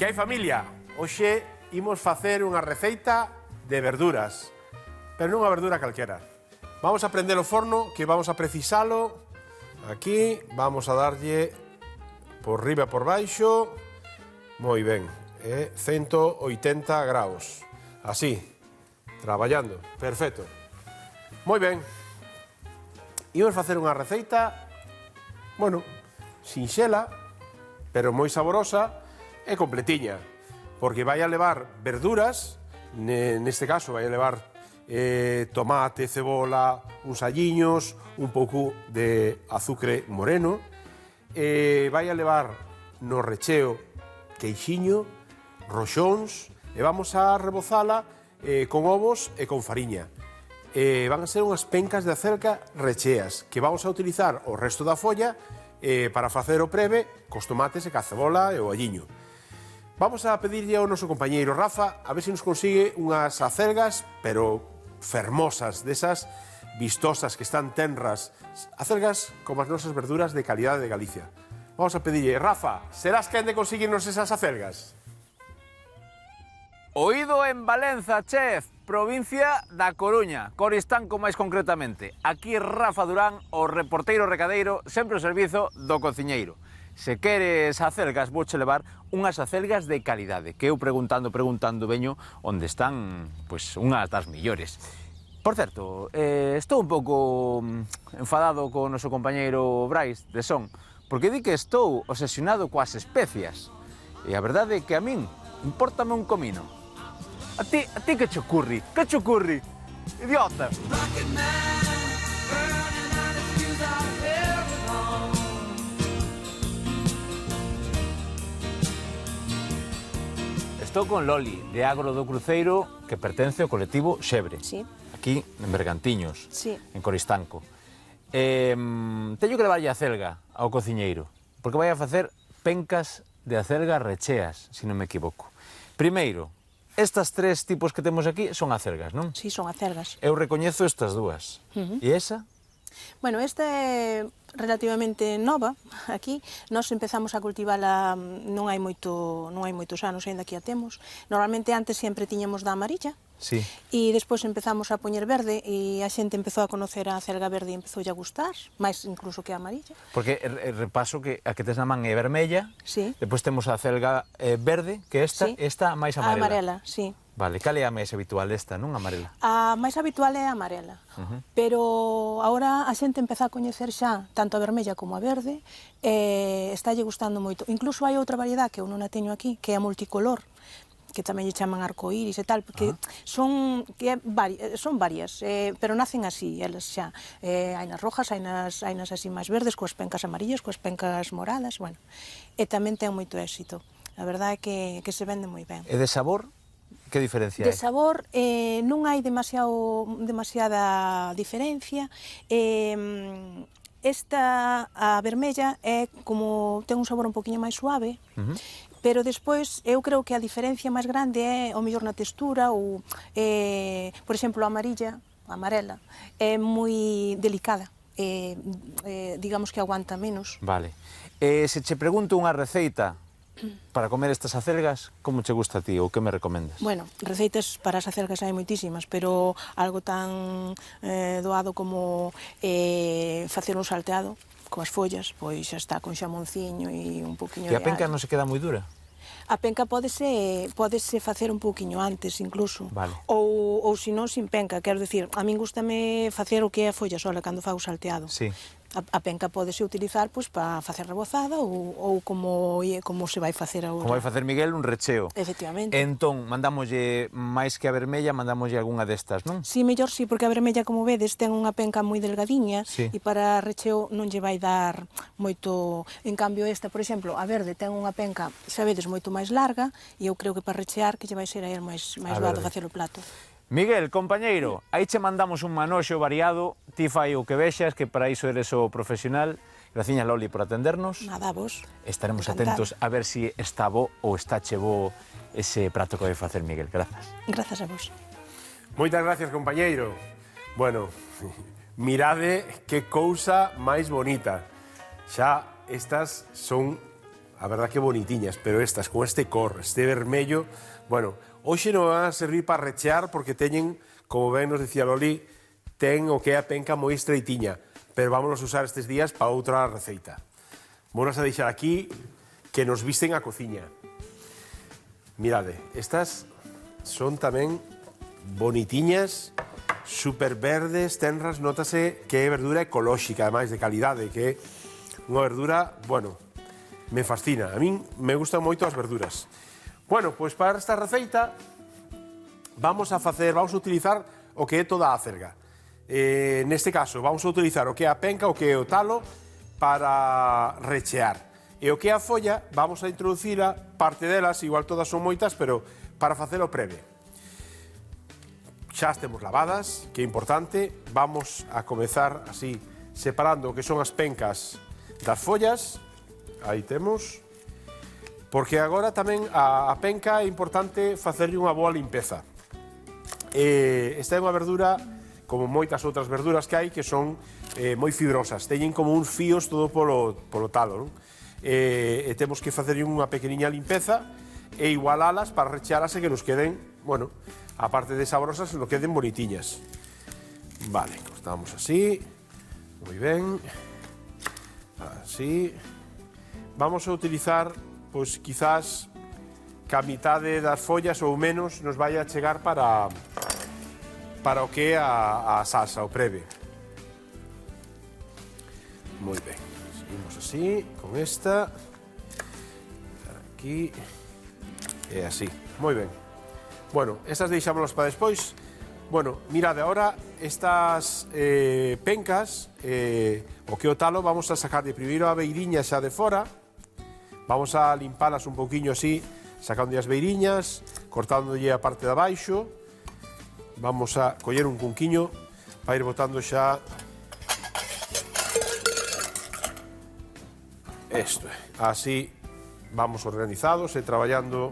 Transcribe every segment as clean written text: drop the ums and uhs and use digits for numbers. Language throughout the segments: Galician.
Que hai familia? Hoxe imos facer unha receita de verduras, pero non unha verdura calquera. Vamos a prender o forno, que vamos a precisalo. Aquí, vamos a darlle por riba e por baixo. Moi ben, 180 graus. Así, traballando, perfecto. Moi ben. Imos facer unha receita, bueno, sinxela, pero moi saborosa e completiña, porque vai a levar verduras, neste caso vai a levar tomate, cebola, uns alliños, un pouco de azucre moreno, vai a levar no recheo queixiño, roxóns, e vamos a rebozala con ovos e con fariña. Van a ser unhas pencas de acelga recheas, que vamos a utilizar o resto da folla para facer o preve cos tomates e ca cebola e o alliño. Vamos a pedirlle ao noso compañeiro Rafa a ver se nos consigue unhas acelgas, pero fermosas, desas vistosas que están tenras, acelgas como as nosas verduras de calidade de Galicia. Vamos a pedirlle, Rafa, serás quen de conseguirnos esas acelgas? Oído en Valenza, chef, provincia da Coruña, Coristanco máis concretamente. Aquí Rafa Durán, o reporteiro recadeiro, sempre ao servizo do cociñeiro. Se queres acelgas, vouche levar unhas acelgas de calidade, que eu preguntando veño onde están, pois, unhas das millores. Por certo, estou un pouco enfadado co noso compañeiro Brais de Son, porque di que estou obsesionado coas especias. E a verdade é que a min impórtame un comino. A ti que che ocurri? Que che ocurri? Idiota! Estou con Loli, de Agro do Cruceiro, que pertence ao colectivo Xebre. Sí. Aquí, en Bergantiños, Sí. en Coristanco. Teño que levarlle a acelga ao cociñeiro, porque vai a facer pencas de acelga recheas, se non me equivoco. Primeiro, estas tres tipos que temos aquí son acelgas, non? Sí, son acelgas. Eu recoñezo estas dúas. E esa? Bueno, esta é relativamente nova aquí. Nós empezamos a cultivala non hai moitos anos, aínda que a temos. Normalmente antes sempre tiñamos da amarilla. Sí. E despois empezamos a poñer verde e a xente empezou a conocer a acelga verde e empezou a gustar, máis incluso que a amarilla. Porque repaso que a que tes na man é vermella, Sí. depois temos a acelga verde, que esta, Sí. esta máis A amarela. amarela, sí. Vale, cal é a máis habitual esta, non? Amarela. A máis habitual é a amarela, pero agora a xente empeza a coñecer xa tanto a vermella como a verde e estálle gustando moito. Incluso hai outra variedade que eu non a teño aquí, que é a multicolor, que tamén lle chaman arcoíris e tal, porque son varias, pero nacen así, elas xa. Hai nas rojas, hai nas así máis verdes, coas pencas amarillas, coas pencas moradas, bueno. E tamén ten moito éxito. A verdade é que se vende moi ben. E de sabor, que diferencia De hai? sabor non hai demasiada diferencia. Esta, a vermella, é como ten un sabor un poquinho máis suave, pero despois eu creo que a diferencia máis grande é o mellor na textura ou, por exemplo, a amarela, é moi delicada, digamos que aguanta menos. Vale. Se che pregunto unha receita para comer estas acelgas, como che gusta a ti ou que me recomendas? Bueno, receitas para as acelgas hai moitísimas, pero algo tan doado como facer un salteado coas follas, pois xa está, con xamonciño e un poquinho E de a penca alho. non se queda moi dura? A penca pódese facer un poquinho antes, incluso. Vale. Ou senón sin penca, quero dicir, a min gústame facer o que é a folla sola cando fago salteado. Sí. A penca pódese utilizar pois para facer rebozada ou como se vai facer agora. Como vai facer Miguel, un recheo. Efectivamente. Entón, mandámoslle máis que a vermella, mandámoslle algunha destas, non? Si, mellor si, porque a vermella, como vedes, ten unha penca moi delgadiña Sí. e para recheo non lle vai dar moito. En cambio, esta, por exemplo, a verde ten unha penca, xa vedes, moito máis larga e eu creo que para rechear que lle vai ser aí máis doado verde. facer o plato. Miguel, compañeiro, aí che mandamos un manoxo variado, ti fai o que vexas, que para iso eres o profesional. Graciñas, Loli, por atendernos. Nada, vos. Estaremos Encantada. atentos a ver si está bo ou está che bo ese prato que vai facer Miguel. Grazas. Grazas a vos. Moitas gracias, compañeiro. Bueno, mirade que cousa máis bonita. Xa estas son a verdad que bonitiñas, pero estas con este cor, este vermello, bueno, hoxe non van a servir para rechear porque teñen, como ben nos dicía Loli, ten o que é a penca moi estreitiña, pero vámonos a usar estes días para outra receita. Vamos a deixar aquí que nos visten a cociña. Mirade, estas son tamén bonitiñas, super verdes, tenras, nótase que é verdura ecolóxica, ademais de calidade, que é unha verdura, bueno, me fascina. A min me gustan moito as verduras. Bueno, pois para esta receita vamos a utilizar o que é toda a acerga. Neste caso, vamos a utilizar o que é a penca, o que é o talo, para rechear. E o que é a folla, vamos a introducila, parte delas, igual todas son moitas, pero para facelo preve. Xa as temos lavadas, que é importante. Vamos a comezar así, separando o que son as pencas das follas. Aí temos. Porque agora tamén a penca é importante facerlle unha boa limpeza. Esta é unha verdura, como moitas outras verduras que hai, que son moi fibrosas. Teñen como uns fíos todo polo talo, non? E temos que facerlle unha pequeniña limpeza e igualalas para rechealas e que nos queden, bueno, aparte de sabrosas, nos queden bonitiñas. Vale, cortamos así. Moi ben. Así. Vamos a utilizar, pois, quizás, que a mitade das follas ou menos nos vai a chegar para o que é a salsa, o preve. Moi ben. Seguimos así, con esta. Aquí. E así. Moi ben. Bueno, estas deixámonos para despois. Bueno, mirade, agora estas pencas, o que o talo, vamos a sacar de primeiro a beiriña xa de fora. Vamos a limpalas un poquinho así, sacando as beiriñas, cortándolle a parte de abaixo. Vamos a coller un cunquiño para ir botando xa isto. Así vamos organizados e traballando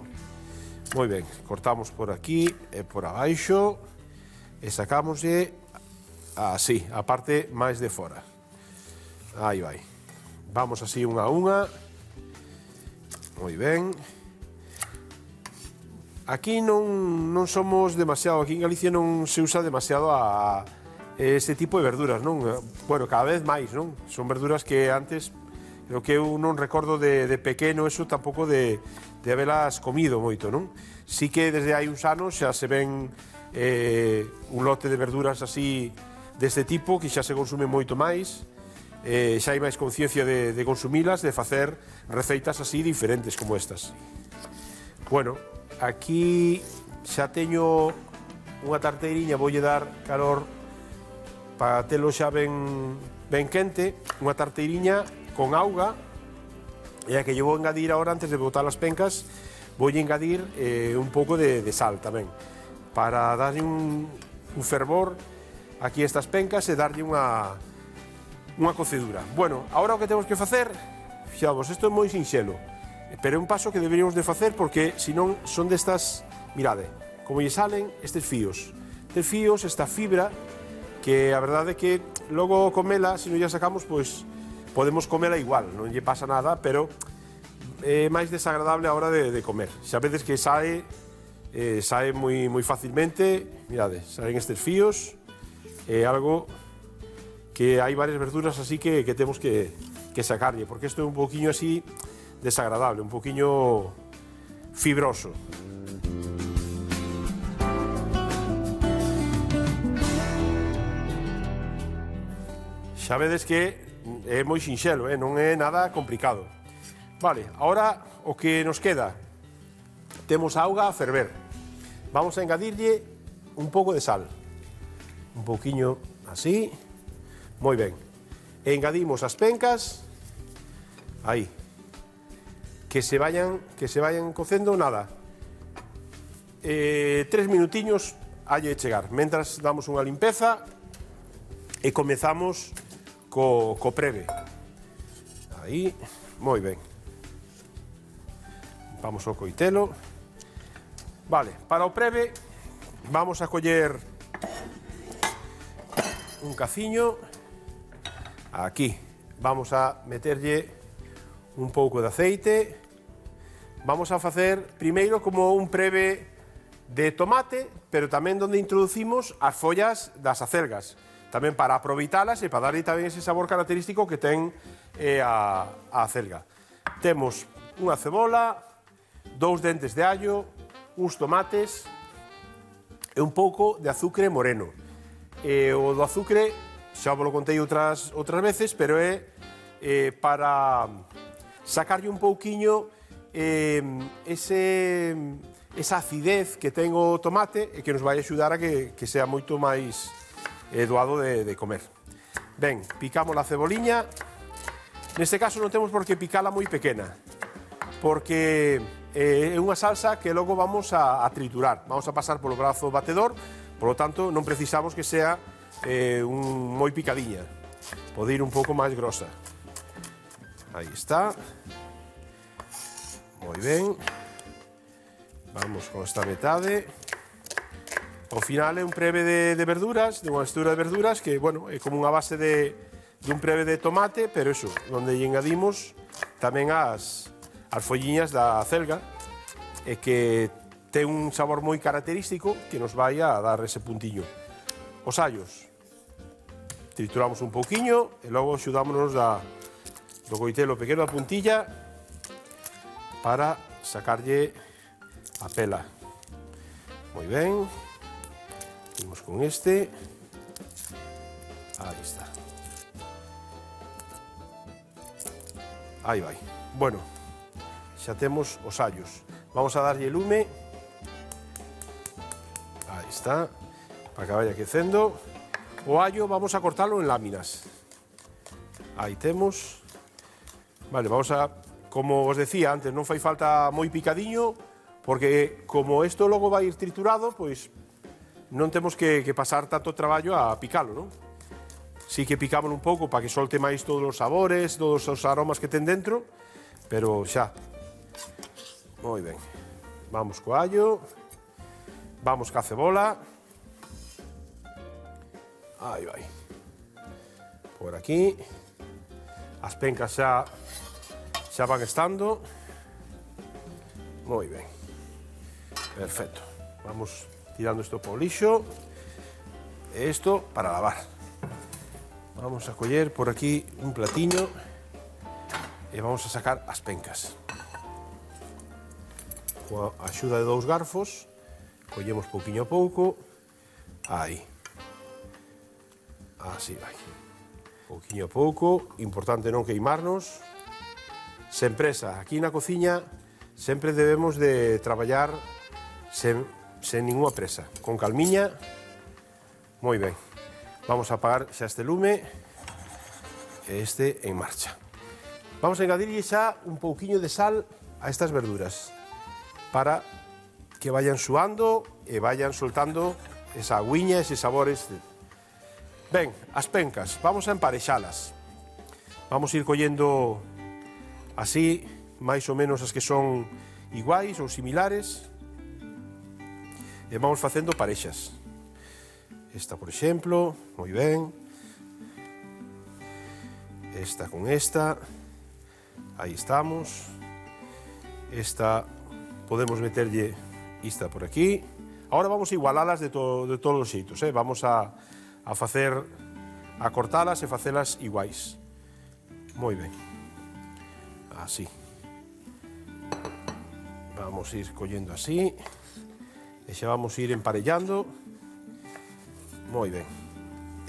moi ben. Cortamos por aquí e por abaixo e sacámoslle así, a parte máis de fora. Aí vai. Vamos así unha a unha. Moi ben. Aquí non somos demasiado, aquí en Galicia non se usa demasiado a este tipo de verduras, non? Bueno, cada vez máis, non? Son verduras que antes, lo que eu non recordo de pequeno, eso tampouco de habelas comido moito, non? Sí que desde hai uns anos xa se ven un lote de verduras así deste tipo, que xa se consume moito máis, xa hai máis conciencia de consumilas, de facer receitas así diferentes como estas. Bueno, aquí xa teño unha tarteiriña, voulle dar calor para telo xa ben quente, unha tarteiriña con auga, e a que lle vou engadir agora, antes de botar as pencas, voulle engadir un pouco de sal tamén, para darlle un fervor aquí a estas pencas e darlle unha cocedura. Bueno, agora o que temos que facer, fixamos, isto é moi sinxelo, pero é un paso que deberíamos de facer porque, senón, son destas, mirade, como lle salen estes fíos. Estes fíos, esta fibra, que a verdade é que logo comela, se non lla sacamos, pois podemos comela igual, non lle pasa nada, pero é máis desagradable a hora de comer. Xa vedes que sae moi facilmente, mirade, salen estes fíos, é algo que hai varias verduras así que temos que sacarlle, porque isto é un poquinho así desagradable, un poquinho fibroso. Xa vedes que é moi sinxelo, non é nada complicado. Vale, agora o que nos queda, temos a auga a ferver. Vamos a engadirlle un pouco de sal, un pouquiño así, moi ben. E engadimos as pencas, aí, que se vayan cocendo, nada. 3 minutiños halle chegar, mentras damos unha limpeza e comezamos co preve. Aí, moi ben. Vamos ao coitelo. Vale, para o preve vamos a coller un caciño. Aquí vamos a meterlle un pouco de aceite. vamos a facer primeiro como un preve de tomate, pero tamén onde introducimos as follas das acelgas, tamén para aproveitalas e para darlle tamén ese sabor característico que ten a acelga. Temos unha cebola, 2 dentes de allo, uns tomates e un pouco de azucre moreno. O do azucre, xa vos lo contei outras veces, pero é para sacarlle un pouquiño esa acidez que ten o tomate e que nos vai axudar a que sea moito máis doado de comer. Ben, picamos a ceboliña. Neste caso non temos por que picala moi pequena, porque é unha salsa que logo vamos a triturar. Vamos a pasar polo brazo batedor, polo tanto non precisamos que sea moi picadiña. Pode ir un pouco máis grosa. Aí está. Moi ben. Vamos con esta metade. Ao final é un preve de verduras, de unha mistura de verduras que, bueno, é como unha base dun preve de tomate, pero eso, onde lle engadimos tamén as folliñas da acelga, e que ten un sabor moi característico que nos vai a dar ese puntiño. Os allos, trituramos un pouquiño e logo xudámonos do coitelo pequeno da puntilla para sacarlle a pela. Moi ben. Imos con este. Aí está. Aí vai. Bueno, xa temos os allos. Vamos a darlle lume. Aí está. Para que vaya quecendo. O allo vamos a cortalo en láminas. Aí temos. Vale, vamos a... Como os decía antes, non fai falta moi picadiño, porque como isto logo vai ir triturado, pois non temos que pasar tanto traballo a picalo, non? Sí que picámoslo un pouco para que solte máis todos os sabores, todos os aromas que ten dentro, pero xa. Moi ben. Vamos co allo, vamos ca cebola. Aí vai. Por aquí. As pencas xa van estando. Moi ben. Perfecto. Vamos tirando isto por lixo. E isto para lavar. Vamos a coller por aquí un platiño e vamos a sacar as pencas. Coa axuda de 2 garfos, collemos pouquiño a pouco. Aí. Así vai. Pouquiño a pouco, importante non queimarnos. Sen presa, aquí na cociña sempre debemos de traballar sen ninguna presa, con calmiña. Moi ben. Vamos a apagar xa este lume e este en marcha. Vamos a engadirlle xa un pouquiño de sal a estas verduras para que vayan suando e vayan soltando esa agüiña, eses sabores. Ben, as pencas, vamos a emparexalas. Vamos a ir collendo así, máis ou menos as que son iguais ou similares, e vamos facendo parexas. Esta, por exemplo, moi ben. Esta con esta. Aí estamos. Esta, podemos meterlle esta por aquí. Ahora vamos a igualalas de todos os xeitos, vamos a facer, a cortalas e facelas iguais. Moi ben. Así. Vamos a ir collendo así. E xa vamos a ir emparellando. Moi ben.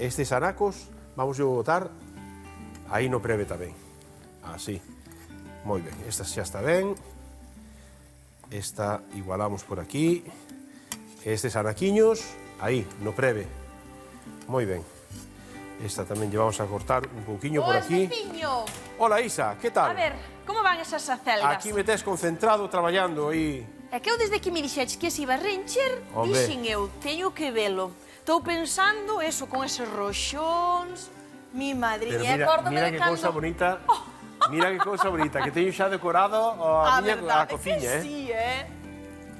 Estes anacos vamos a botar aí no preve tamén. Así. Moi ben. Esta xa está ben. Esta igualamos por aquí. Estes anaquiños aí no preve. Moi ben. Esta tamén llevamos a cortar un pouquiño por aquí. Veciño. Hola, Isa, que tal? A ver, como van esas acelgas? Aquí me tes concentrado traballando aí. É que eu desde que me dixeches que se iba a rincher, dixen eu, teño que velo. Estou pensando eso, con eses roxóns, mi madriña, acórdame mira de que cando... cousa bonita. Mira que cousa bonita, que teño xa decorado a miña cociña, sí,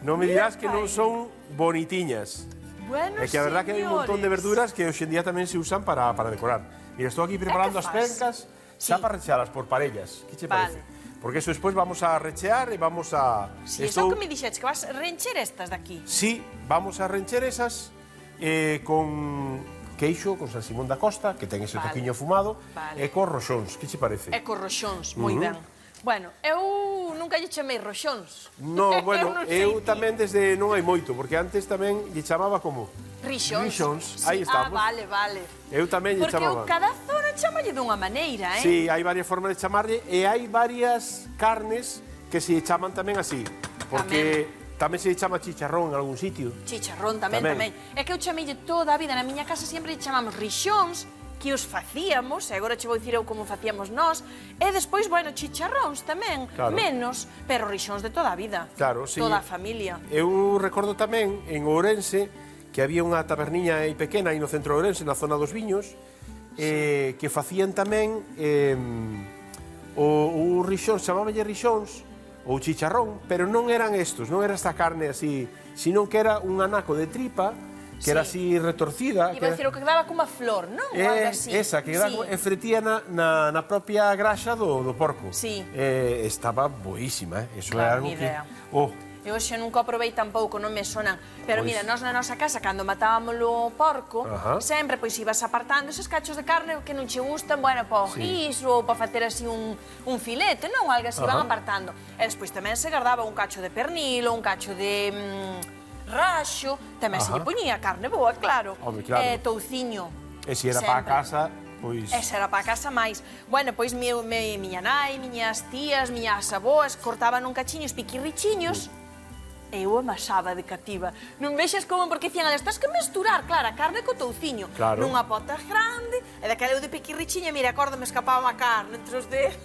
Non me dirás que non son bonitiñas. Bueno, É que a verdad que hai un montón de verduras que hoxe en día tamén se usan para decorar. Mira, estou aquí preparando as pencas xa para rechalas por parellas. Que che parece? porque eso despois vamos a rechear e vamos a... Si, eso que me dixetes, que vas rencher estas daqui. Sí, vamos a rencher esas con queixo, con San Simón da Costa, que ten ese toquiño fumado, e con roxóns, que che parece? E con roxóns, moi ben. Bueno, eu nunca lle chamei roxóns. No, bueno, eu tamén desde non hai moito, porque antes tamén lle chamaba como... Rixóns. Rixóns, aí estamos. Ah, vale. Eu tamén lle chamaba. Porque cada zona chamalle dunha maneira, eh? Sí, hai varias formas de chamarlle e hai varias carnes que se chaman tamén así, porque tamén se chama chicharrón en algún sitio. Chicharrón tamén. É que eu chameille toda a vida, na miña casa sempre lle chamamos rixóns, que os facíamos, e agora che vou dicir eu como facíamos nós, e despois, bueno, chicharróns tamén, menos, pero rixóns de toda a vida. Claro, sí. Toda a familia. Eu recordo tamén en Ourense que había unha taberniña aí pequena aí no centro de Ourense, na zona dos viños, que facían tamén o rixóns, chamábanlle rixóns, ou chicharrón, pero non eran estos, non era esta carne así, sino que era un anaco de tripa, que era así retorcida. Iba a decir o que quedaba como a flor, non? Ou algo así. Esa, que quedaba fretía na propia graxa do porco. Sí. Estaba boísima, eso é algo que... Eu xa nunca provei tampouco, non me sonan. Pero mira, nós na nosa casa, cando matábamos o porco, sempre pois ibas apartando eses cachos de carne que non che gustan, bueno, para o guiso ou para facer así un filete, non? Algo así, iban apartando. E despois tamén se guardaba un cacho de pernil ou un cacho de raxo, tamén se lle poñía carne boa, claro. E touciño. E se era para a casa... Esa era para a casa máis. Bueno, pois miña nai, miñas tías, miñas aboas cortaban un cachiño os piquirrichiños e eu amasaba de cativa. Non vexas como, porque dicían, estás que mesturar, claro, a carne co touciño. Nunha pota grande, e daquela eu de piquirrichiña, mira, acordo, me escapaba a carne entre os dedos.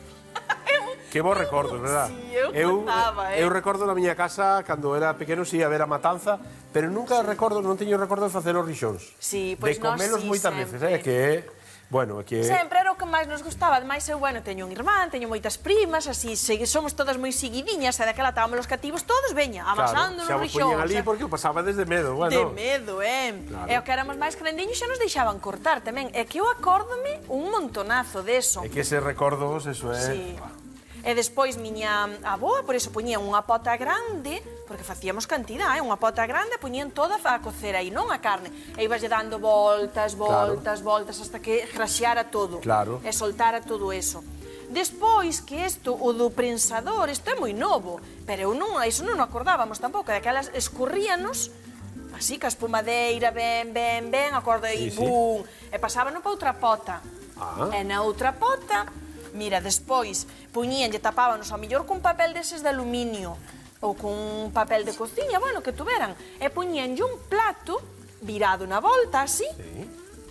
Que bons recordos, verdad? Sí, eu contaba, Eu recordo na miña casa, cando era pequeno, si, a ver a matanza, pero nunca recordo, non teño recordo de facer os rixóns. Sí, pois nós de comelos moitas veces, que... Bueno, que... Sempre era o que máis nos gustaba. Ademais, eu, bueno, teño un irmán, teño moitas primas, así, somos todas moi seguidiñas, e daquela estábamos os cativos todos, veña, amasando nos rixóns. Xa vos poñían ali porque o pasaba desde medo, bueno. De medo, E o que éramos máis grandiños xa nos deixaban cortar tamén. É que eu acórdome un montonazo deso. É que ese recordos, eso é... Sí. E despois miña aboa, por eso poñían unha pota grande, porque facíamos cantidad, unha pota grande, poñían toda a cocer aí, non a carne. E ibaslle dando voltas, hasta que graxeara todo. E soltara todo eso. Despois que isto, o do prensador, isto é moi novo, pero iso non o acordábamos tampouco, daquelas escurríanos, así, que a espumadeira, ben, acorda aí, bum, e pasábano para outra pota. E na outra pota... Mira, despois puñíanlle, tapábanos ao mellor cun papel deses de aluminio ou cun papel de cociña, bueno, que tuveran, e puñíanlle un plato virado na volta, así,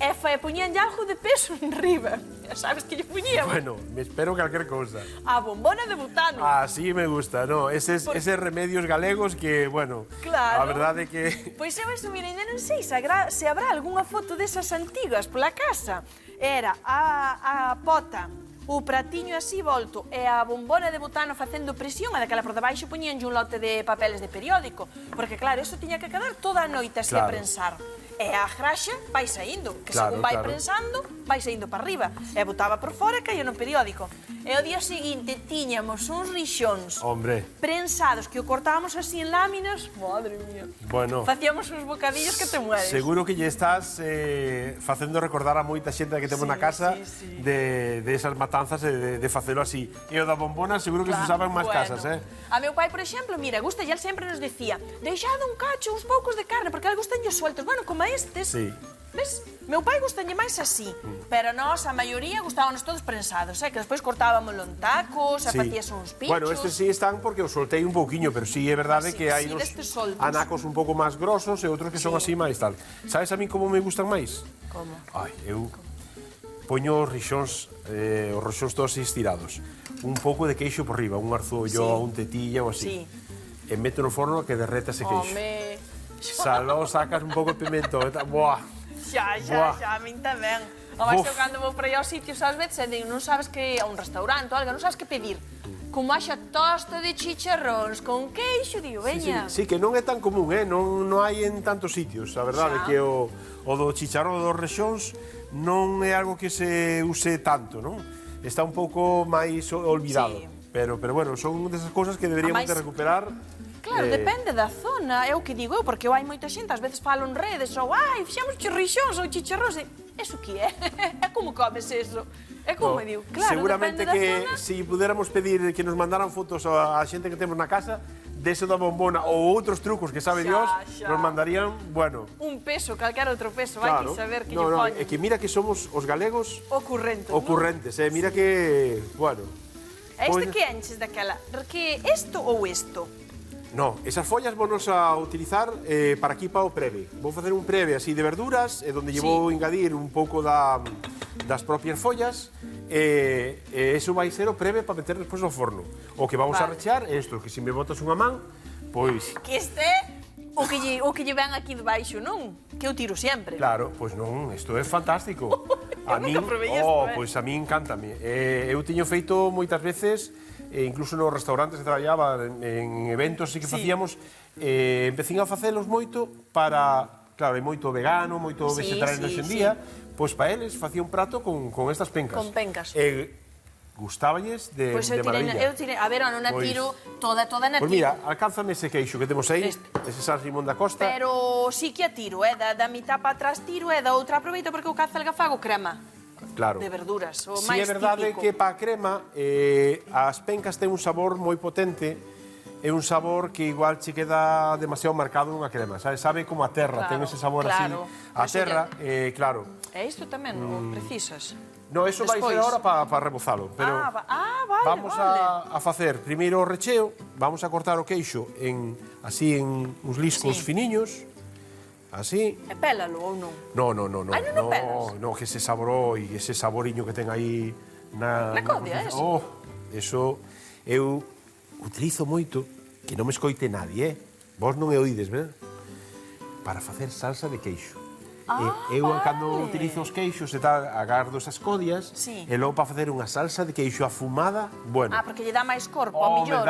e puñíanlle algo de peso enriba. Sabes que lle puñían? Bueno, me espero calquer cousa. A bombona de butano. Así me gusta, no? Eses remedios galegos que, bueno, a verdade que... Pois eu eso, mira, ainda non sei se habrá algunha foto desas antigas pola casa. Era a pota, o pratiño así volto e a bombona de butano facendo presión, e daquela por debaixo poñíanlle un lote de papeles de periódico, porque claro, eso tiña que quedar toda a noite así a prensar. E a graxa vai saindo, que según vai prensando, vai saindo para arriba, e botaba por fora e caía no periódico. E o día seguinte tiñamos uns rixóns prensados que o cortábamos así en láminas, madre mía, facíamos uns bocadillos que te mueres. Seguro que lle estás facendo recordar a moita xente que temos na casa de esas matanzas de facelo así. E o da bombona seguro que se usaba en máis casas, A meu pai, por exemplo, mira, gusta, e el sempre nos decía, deixade un cacho, uns poucos de carne, porque ele gustanlle sueltos, bueno, como estes. Ves? Meu pai gustanlle máis así, pero nós, a maioría, gustábanos todos prensados, que despois cortábamos en tacos, e facías uns pinchos. Bueno, estes sí están porque os soltei un pouquiño, pero sí é verdade que hai uns anacos un pouco máis grosos e outros que son así máis tal. Sabes a mí como me gustan máis? Como? Ai, eu poño os rixóns todos estirados, un pouco de queixo por riba, un arzollo, un tetilla ou así, e meto no forno que derreta ese queixo. Saló, sacas un pouco de pimento, boa. Xa, a min tamén. Ademais, eu cando vou para aí aos sitios, ás veces, non sabes que a un restaurante ou algo, non sabes que pedir. Como haxa tosta de chicharróns con queixo, digo, veña. Sí, que non é tan común, non hai en tantos sitios. A verdade é que o do chicharrón dos rixóns non é algo que se use tanto, non? Está un pouco máis olvidado. Pero bueno, son desas cousas que deberíamos Amais, de recuperar. Claro, depende da zona, é o que digo eu, porque hai moita xente, ás veces falo en redes, ou fixemos chorrixóns ou chicharróns, eso que é? É como comes eso? É como digo, claro, seguramente depende que da zona. se puderamos pedir que nos mandaran fotos a xente que temos na casa, dese da bombona ou outros trucos que sabe Dios, nos mandarían, bueno. Un peso, calquera outro peso, vai que saber que lle poñen. É que mira que somos os galegos ocurrentes, mira que, bueno. Este que enches daquela, que isto ou isto? No, esas follas vamos a utilizar para aquí para o preve. Vou facer un preve así de verduras, donde lle vou engadir un pouco das propias follas, e eso vai ser o preve para meter despois ao forno. O que vamos a rechear é isto, que se me botas unha man, pois... Que este o que lle ven aquí debaixo, non? Que eu tiro sempre. Claro, pois non, isto é fantástico. Eu nunca provei isto, pois a min encántame. Eu tiño feito moitas veces, incluso nos restaurantes que traballaba, en eventos que facíamos, empecín a facelos moito para... Claro, hai moito vegano, moito vegetariano hoxe en día, pois para eles facía un prato con estas pencas. Con pencas. Gustáballes de maravilla. Eu tirei, a ver, non a tiro toda na tiro. Pois mira, alcánzame ese queixo que temos aí, ese San Simón da Costa. Pero sí que a tiro, da mitad para atrás tiro, da outra aproveito porque o cazalga fago crema. Claro. De verduras, o Si máis é verdade típico. que para a crema as pencas ten un sabor moi potente, é un sabor que igual che queda demasiado marcado nunha crema, sabes? Sabe como a terra, ten ese sabor así. A terra, claro. E isto tamén o precisas. No, eso vai ser ahora para rebozalo, pero vale, vamos a facer primeiro o recheo, vamos a cortar o queixo así en uns liscos finiños, así. E pélalo ou non? No, Ai, non o pelas? no, que ese sabor e ese saboriño que ten aí Na codia, eso? Eso eu utilizo moito, que non me escoite nadie, Vos non e oídes, verdad? Para facer salsa de queixo. Eu, cando utilizo os queixos e tal, agardo esas codias, e logo para facer unha salsa de queixo afumada, bueno. Porque lle dá máis corpo, ao millor.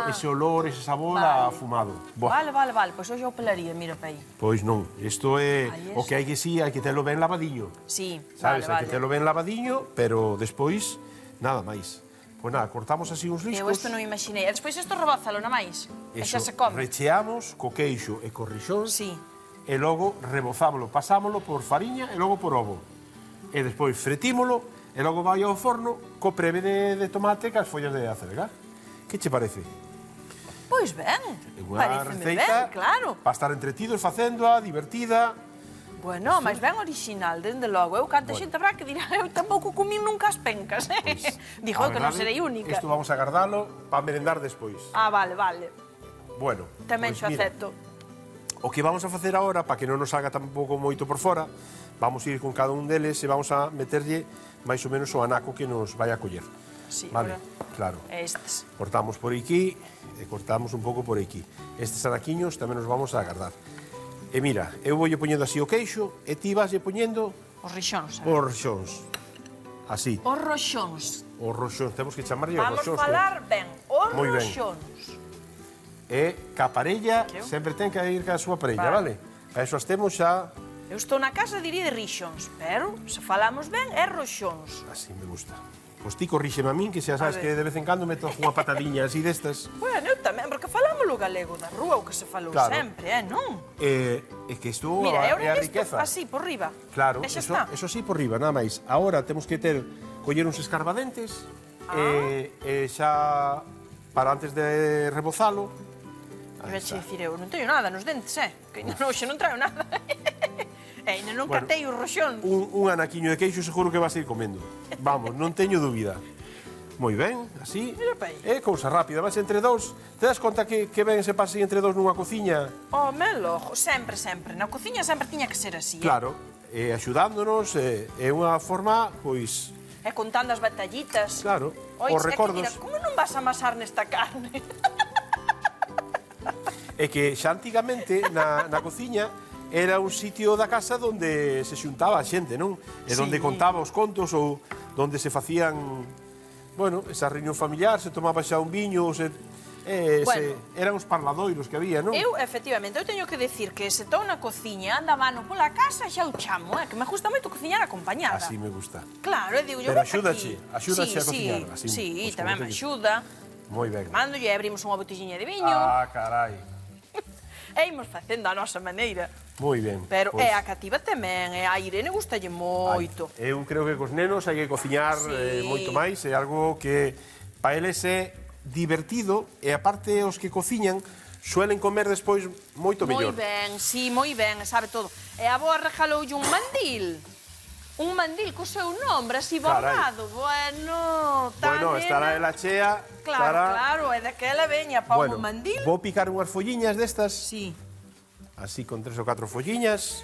Ese olor, ese sabor afumado. Vale, pois hoxe eu pelaría, mira para aí. Pois non, isto é o que hai que hai que telo ben lavadiño. Sí, sabes, hai que telo ben lavadiño, pero despois, nada máis. Pois nada, cortamos así uns riscos. Eu isto non imaginei. E despois isto rebózalo, na máis. E xa se come. Recheamos co queixo e co rixón. E logo rebozámolo, pasámolo por fariña e logo por ovo. E despois fretímolo e logo vai ao forno co preve de tomate e as follas de acelga. Que che parece? Pois ben, pareceme ben, claro. Para estar entretidos facéndoa, divertida. Bueno, máis ben original, dende logo. Eu canta xente habrá que dirá, eu tampouco comín nunca as pencas. Dixo que non serei única. Isto vamos a guardalo para merendar despois. Vale. Bueno, tamén xo acepto. O que vamos a facer agora, para que non nos salga tampouco moito por fora, vamos a ir con cada un deles e vamos a meterlle máis ou menos o anaco que nos vai a coller. Sí, vale, claro. Estes. Cortamos por aquí e cortamos un pouco por aquí. Estes anaquiños tamén nos vamos a agardar. E mira, eu voulle poñendo así o queixo e ti vaslle poñendo... Os rixóns. Os rixóns. Así. Os roxóns. Os roxóns, temos que chamarlle os roxóns. Vamos falar ben. Os roxóns. E ca parella, sempre ten que ir ca súa parella, vale? A eso as temos xa... Eu estou na casa diría de rixóns, pero se falamos ben é roxóns. Así me gusta. Pois ti corríxeme a min, que xa sabes que de vez en cando meto unha patadiña así destas. Bueno, eu tamén, porque falamos o galego da rúa, o que se falou sempre, non? É que isto é a riqueza. Así, por riba. Claro, eso sí, por riba, nada máis. Agora temos que coller uns escarbadentes e xa, para antes de rebozalo... Iba a dicir eu, non teño nada nos dentes, que hoxe non traio nada. E ainda non catei os roxóns. Un anaquiño de queixo seguro que vas a ir comendo. Vamos, non teño dúbida. Moi ben, así. É cousa rápida, vas entre dous. Te das conta que ben se pase entre dous nunha cociña? Melo, sempre. Na cociña sempre tiña que ser así. Claro, axudándonos, é unha forma, pois... E contando as batallitas. Claro, os recordos. Mira, como non vas a amasar nesta carne? É que xa antigamente na cociña era un sitio da casa onde se xuntaba a xente, non? E onde contaba os contos ou onde se facían, bueno, esa reunión familiar, se tomaba xa un viño, Bueno. Eran os parladoiros que había, non? Efectivamente, eu teño que decir que se estou na cociña, anda mano pola casa, xa o chamo, que me gusta moito cociñar acompañada. Así me gusta. Claro, eu digo, Pero axúdache a cociñar. Así, Sí, pois, tamén como me te axuda. Moi ben. Mándolle e abrimos unha botelliña de viño. Ah, carai. E imos facendo a nosa maneira. Moi ben. Pero pois, a Cativa tamén, a Irene gustalle moito. Eu creo que cos nenos hai que cociñar Sí. moito máis, é algo que para eles é divertido e aparte os que cociñan suelen comer despois moito mellor. Moi ben, sabe todo. E a boa regaloulle un mandil co seu nombre, así bordado. Bueno, Bueno, estará ela chea. Claro, é daquela veña pa un mandil. Vou picar unhas folliñas destas, Sí. así con 3 ou 4 folliñas,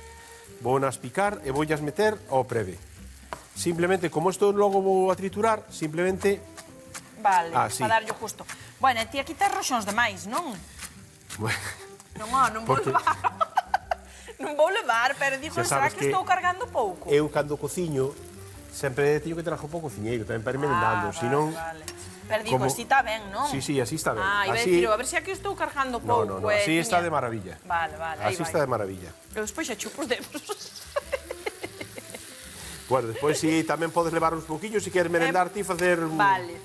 vou nas picar e voullas meter ao preve. Simplemente, como isto logo vou a triturar, simplemente... Vale, sí. para darlle justo. Bueno, e ti aquí tes roxóns demais, non? Non vou Porque- levar. Non vou levar, pero digo, Xa será sabes que que estou cargando pouco? Eu, cando cociño, sempre teño que traer un pouco cociñeiro, tamén para ir merendando, senón... Vale. Pero digo, como- así está ben, non? Sí, así está ben. Iba a Así- decir, a ver se aquí estou cargando pouco. No, así está de maravilla. Vale, aí Así vai. está de maravilla. Eu despois xa chupo os dedos. Bueno, despois si tamén podes levar uns pouquillos, se queres merendar ti, facer Vale.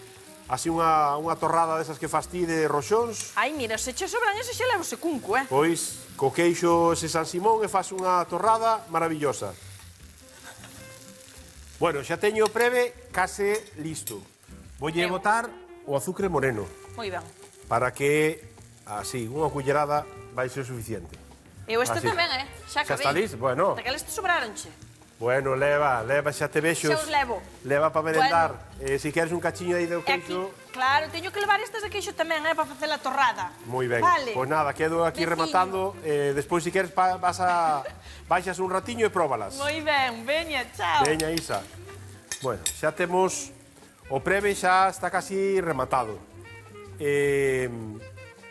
así unha torrada desas que fas ti de roxóns, Ai, mira, se che sobran ese xa levo ese cunco, pois co queixo ese San Simón e fas unha torrada maravillosa. Bueno, xa teño o preve case listo. Voulle botar o azucre moreno Moi ben. para que, así, unha cullerada vai ser suficiente. Eu este Así. tamén, xa Xa acabei. está listo? Bueno. Daqueles te sobraronche. Bueno, leva, xa te vexos. Xa os levo. Leva para merendar. Se queres un cachiño aí do E aquí, queixo... claro, teño que levar estas de queixo tamén, para facer a torrada. Moi ben. Vale. Pois nada, quedo aquí Veciño. rematando. Despois, se queres, baixas un ratiño e próbalas. Moi ben, veña, chao. Veña, Isa. Bueno, xa temos... O preve xa está casi rematado.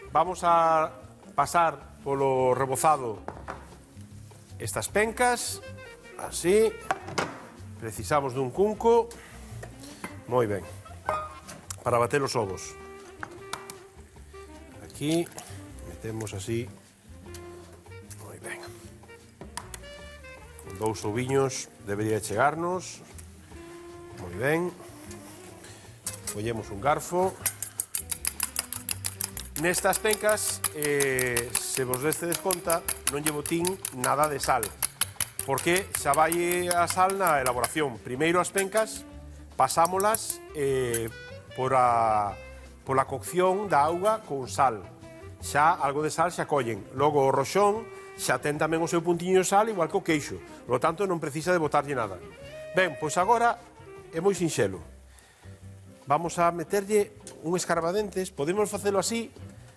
Vamos a pasar polo rebozado estas pencas. Así. Precisamos dun cunco. Moi ben. Para bater os ovos. Aquí metemos así. Moi ben. Con 2 oviños debería chegarnos. Moi ben. Poñemos un garfo. Nestas pencas, se vos destedes conta, non lle botín nada de sal, porque xa vai a sal na elaboración. Primeiro as pencas pasámolas pola cocción da auga con sal. Xa algo de sal xa collen. Logo o roxón xa ten tamén o seu puntiño de sal, igual que o queixo. Por lo tanto, non precisa de botarlle nada. Ben, pois agora é moi sinxelo. Vamos a meterlle un escarbadentes. Podemos facelo así.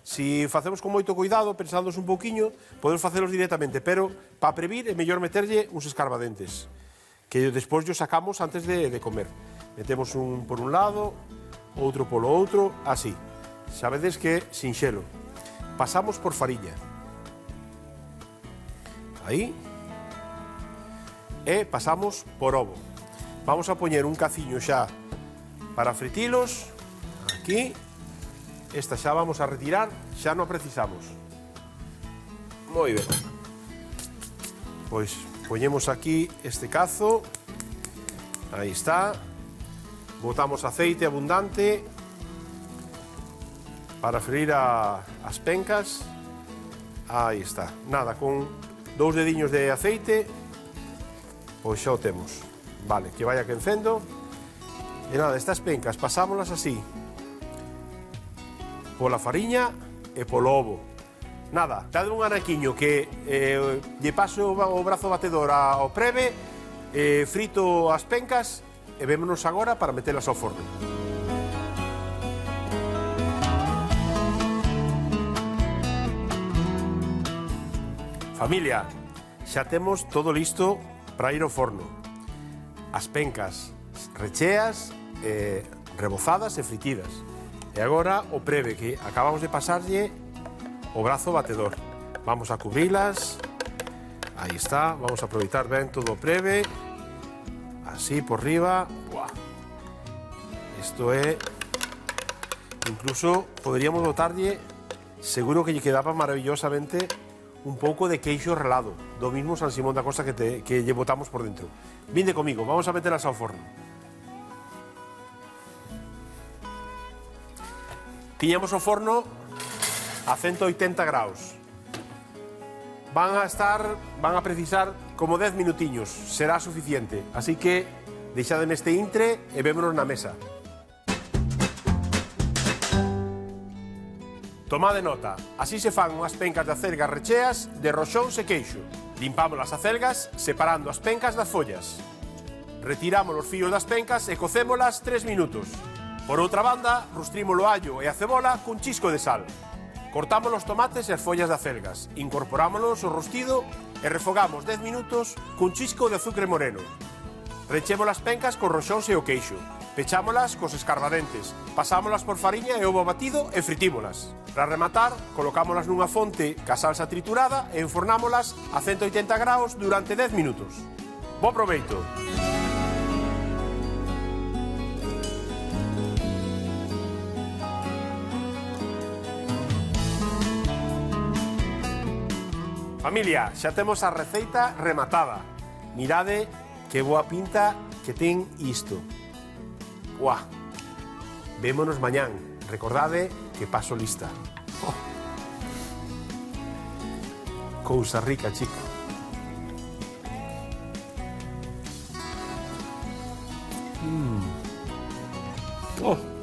Si facemos con moito cuidado, pensándonos un pouquiño, podemos facelos directamente, pero para previr é mellor meterlle uns escarbadentes, que despois os sacamos antes de comer. Metemos un por un lado, outro polo outro, así. Sabedes que sinxelo. Pasamos por fariña. Aí. E pasamos por ovo. Vamos a poñer un caciño xa para fritilos. Aquí. Esta xa vamos a retirar, xa non a precisamos. Moi ben. Pois poñemos aquí este cazo. Aí está. Botamos aceite abundante para freír as pencas. Aí está. Nada, con 2 dediños de aceite, pois xa o temos. Vale, que vaya quencendo. E nada, estas pencas pasámolas así, pola fariña e polo ovo. Nada, dade un anaquiño que lle paso o brazo batedor ao preve, frito as pencas e vémonos agora para metelas ao forno. Familia, xa temos todo listo para ir ao forno. As pencas recheas, rebozadas e fritidas. E agora o preve, que acabamos de pasarlle o brazo batedor. Vamos a cubrilas. Aí está, vamos a aproveitar ben todo o preve. Así por riba. Buah. Isto é Incluso podríamos botarlle, seguro que lle quedaba maravillosamente, un pouco de queixo relado, do mismo San Simón da Costa que lle botamos por dentro. Vinde comigo, vamos a metelas ao forno. Tiñamos o forno a 180 graus. Van a precisar como 10 minutiños, será suficiente. Así que deixademe este intre e vémonos na mesa. Tomade nota, así se fan unhas pencas de acelgas recheas de roxóns e queixo. Limpamos as acelgas separando as pencas das follas. Retiramos os fíos das pencas e cocémolas 3 minutos. Por outra banda, rustrimos o allo e a cebola cun chisco de sal. Cortamos os tomates e as follas de acelgas, incorporámolos ao rostido e refogamos 10 minutos cun chisco de azucre moreno. Rechemos as pencas con roxóns e o queixo. Pechámolas cos escarbadentes, pasámolas por fariña e ovo batido e fritímolas. Para rematar, colocámolas nunha fonte ca salsa triturada e enfornámolas a 180 graus durante 10 minutos. Bo proveito! Familia, xa temos a receita rematada. Mirade que boa pinta que ten isto. Buah. Vémonos mañán. Recordade que paso lista. Oh. Cousa rica, chico. Oh.